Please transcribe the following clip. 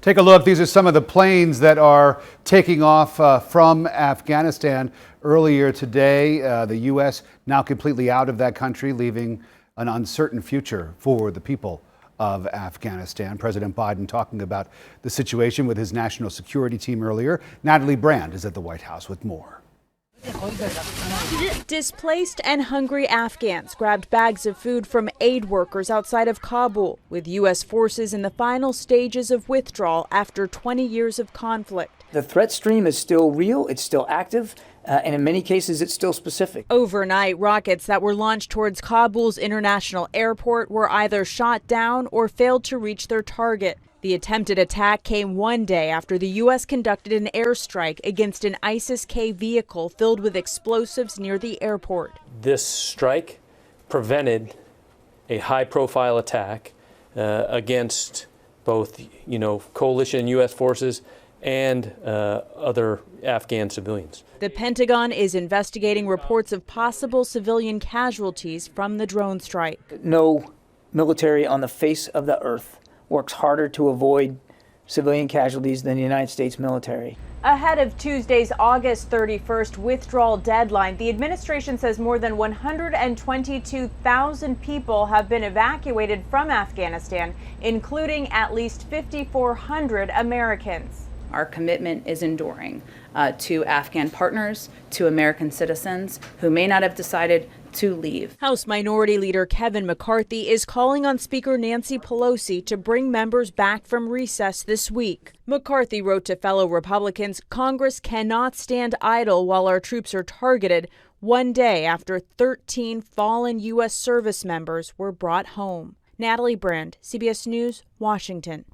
Take a look. These are some of the planes that are taking off from Afghanistan earlier today. The U.S. now completely out of that country, leaving an uncertain future for the people of Afghanistan. President Biden talking about the situation with his national security team earlier. Natalie Brand is at the White House with more. Displaced and hungry Afghans grabbed bags of food from aid workers outside of Kabul, with U.S. forces in the final stages of withdrawal after 20 years of conflict. The threat stream is still real, it's still active, and in many cases it's still specific. Overnight, rockets that were launched towards Kabul's international airport were either shot down or failed to reach their target. The attempted attack came one day after the U.S. conducted an airstrike against an ISIS-K vehicle filled with explosives near the airport. This strike prevented a high-profile attack against both, coalition U.S. forces and other Afghan civilians. The Pentagon is investigating reports of possible civilian casualties from the drone strike. No military on the face of the earth works harder to avoid civilian casualties than the United States military. Ahead of Tuesday's August 31st withdrawal deadline, the administration says more than 122,000 people have been evacuated from Afghanistan, including at least 5,400 Americans. Our commitment is enduring to Afghan partners, to American citizens who may not have decided to leave. House Minority Leader Kevin McCarthy is calling on Speaker Nancy Pelosi to bring members back from recess this week. McCarthy wrote to fellow Republicans, "Congress cannot stand idle while our troops are targeted," one day after 13 fallen U.S. service members were brought home. Natalie Brand, CBS News, Washington.